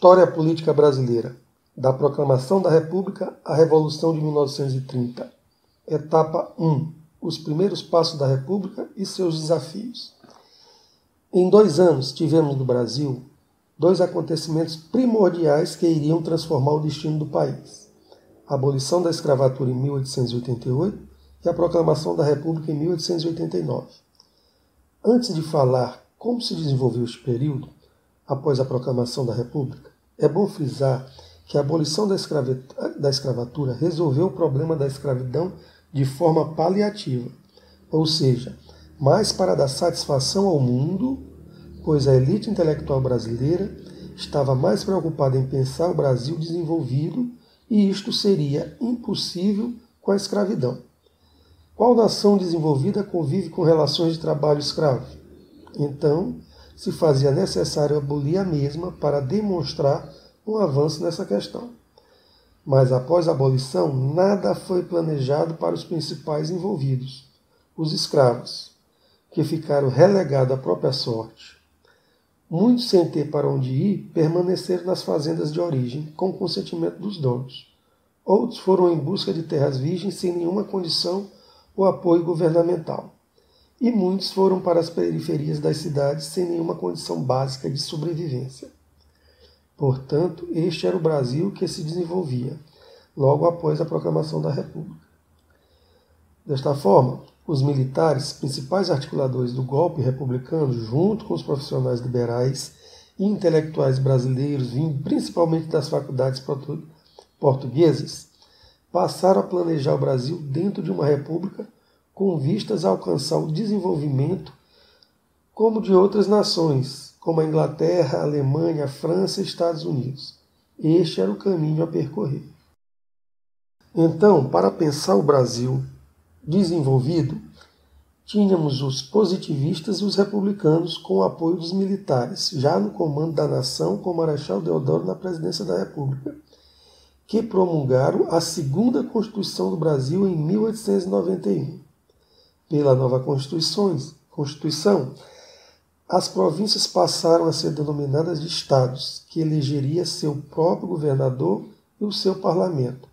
História política brasileira, da Proclamação da República à Revolução de 1930. Etapa 1. Os primeiros passos da República e seus desafios. Em 2 anos, tivemos no Brasil 2 acontecimentos primordiais que iriam transformar o destino do país. A abolição da escravatura em 1888 e a proclamação da República em 1889. Antes de falar como se desenvolveu este período, após a proclamação da República, é bom frisar que a abolição da escravatura resolveu o problema da escravidão de forma paliativa, ou seja, mais para dar satisfação ao mundo, pois a elite intelectual brasileira estava mais preocupada em pensar o Brasil desenvolvido e isto seria impossível com a escravidão. Qual nação desenvolvida convive com relações de trabalho escravo? Então, se fazia necessário abolir a mesma para demonstrar um avanço nessa questão. Mas após a abolição, nada foi planejado para os principais envolvidos, os escravos, que ficaram relegados à própria sorte. Muitos, sem ter para onde ir, permaneceram nas fazendas de origem, com o consentimento dos donos. Outros foram em busca de terras virgens sem nenhuma condição ou apoio governamental. E muitos foram para as periferias das cidades sem nenhuma condição básica de sobrevivência. Portanto, este era o Brasil que se desenvolvia, logo após a proclamação da República. Desta forma, os militares, principais articuladores do golpe republicano, junto com os profissionais liberais e intelectuais brasileiros, vindo principalmente das faculdades portuguesas, passaram a planejar o Brasil dentro de uma república com vistas a alcançar o desenvolvimento como de outras nações, como a Inglaterra, a Alemanha, a França e Estados Unidos. Este era o caminho a percorrer. Então, para pensar o Brasil desenvolvido, tínhamos os positivistas e os republicanos com o apoio dos militares, já no comando da nação com o Marechal Deodoro na presidência da República, que promulgaram a segunda Constituição do Brasil em 1891. Pela nova Constituição, as províncias passaram a ser denominadas de estados, que elegeria seu próprio governador e o seu parlamento,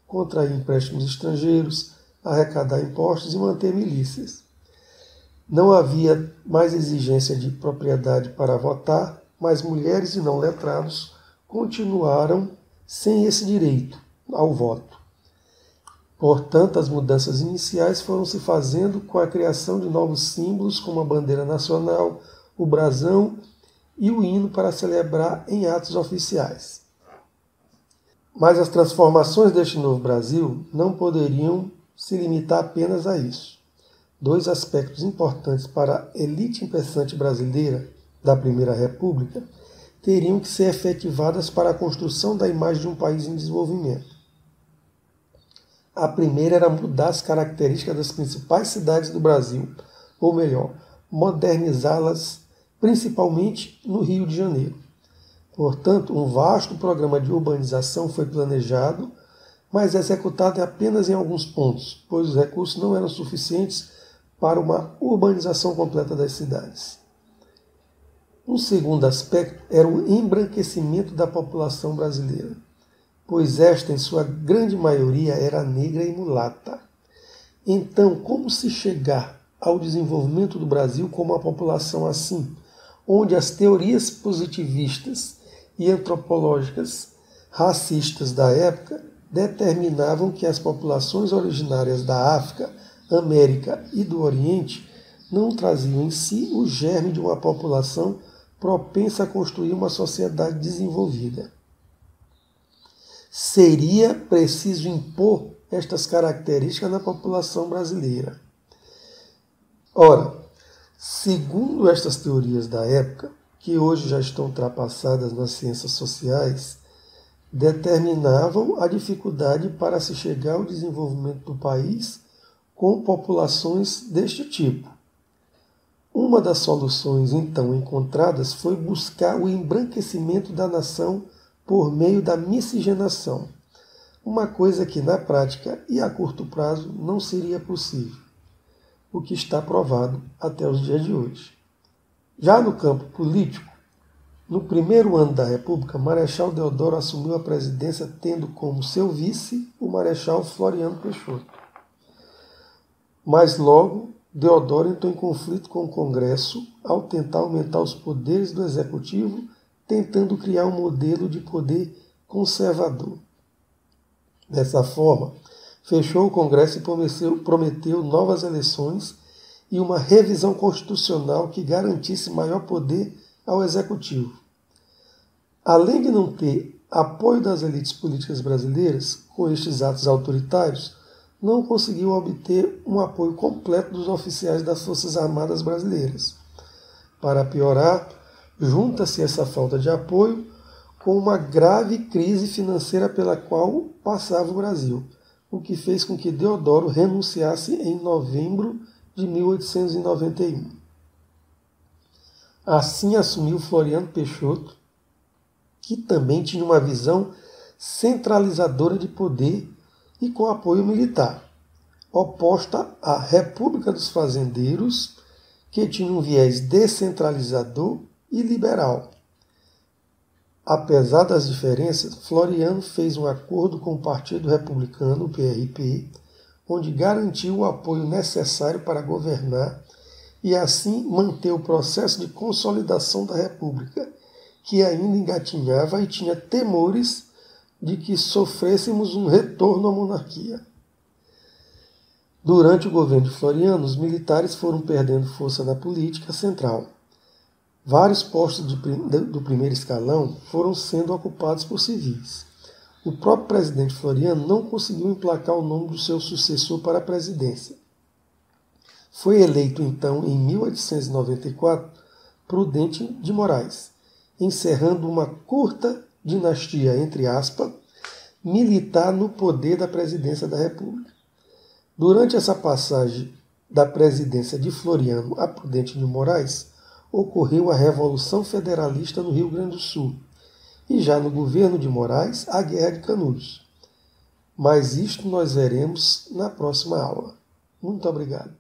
contrair empréstimos estrangeiros, arrecadar impostos e manter milícias. Não havia mais exigência de propriedade para votar, mas mulheres e não letrados continuaram sem esse direito ao voto. Portanto, as mudanças iniciais foram se fazendo com a criação de novos símbolos como a bandeira nacional, o brasão e o hino para celebrar em atos oficiais. Mas as transformações deste novo Brasil não poderiam se limitar apenas a isso. 2 aspectos importantes para a elite pensante brasileira da Primeira República teriam que ser efetivadas para a construção da imagem de um país em desenvolvimento. A primeira era mudar as características das principais cidades do Brasil, ou melhor, modernizá-las, principalmente no Rio de Janeiro. Portanto, um vasto programa de urbanização foi planejado, mas executado apenas em alguns pontos, pois os recursos não eram suficientes para uma urbanização completa das cidades. Um segundo aspecto era o embranquecimento da população brasileira, pois esta, em sua grande maioria, era negra e mulata. Então, como se chegar ao desenvolvimento do Brasil com uma população assim, onde as teorias positivistas e antropológicas racistas da época determinavam que as populações originárias da África, América e do Oriente não traziam em si o germe de uma população propensa a construir uma sociedade desenvolvida? Seria preciso impor estas características na população brasileira. Ora, segundo estas teorias da época, que hoje já estão ultrapassadas nas ciências sociais, determinavam a dificuldade para se chegar ao desenvolvimento do país com populações deste tipo. Uma das soluções então encontradas foi buscar o embranquecimento da nação por meio da miscigenação, uma coisa que na prática e a curto prazo não seria possível, o que está provado até os dias de hoje. Já no campo político, No primeiro ano da República, Marechal Deodoro assumiu a presidência tendo como seu vice o Marechal Floriano Peixoto. Mas logo, Deodoro entrou em conflito com o Congresso ao tentar aumentar os poderes do Executivo, tentando criar um modelo de poder conservador. Dessa forma, fechou o Congresso e prometeu novas eleições e uma revisão constitucional que garantisse maior poder ao Executivo. Além de não ter apoio das elites políticas brasileiras, com estes atos autoritários, não conseguiu obter um apoio completo dos oficiais das Forças Armadas brasileiras. Para piorar, junta-se essa falta de apoio com uma grave crise financeira pela qual passava o Brasil, o que fez com que Deodoro renunciasse em novembro de 1891. Assim assumiu Floriano Peixoto, que também tinha uma visão centralizadora de poder e com apoio militar, oposta à República dos Fazendeiros, que tinha um viés descentralizador e liberal. Apesar das diferenças, Floriano fez um acordo com o Partido Republicano, o PRP, onde garantiu o apoio necessário para governar e assim manter o processo de consolidação da República, que ainda engatinhava e tinha temores de que sofrêssemos um retorno à monarquia. Durante o governo de Floriano, os militares foram perdendo força na política central. Vários postos do primeiro escalão foram sendo ocupados por civis. O próprio presidente Floriano não conseguiu emplacar o nome do seu sucessor para a presidência. Foi eleito então, em 1894, Prudente de Moraes, encerrando uma curta dinastia, entre aspas, militar no poder da presidência da República. Durante essa passagem da presidência de Floriano a Prudente de Moraes, ocorreu a Revolução Federalista no Rio Grande do Sul, e já no governo de Moraes, a Guerra de Canudos. Mas isto nós veremos na próxima aula. Muito obrigado.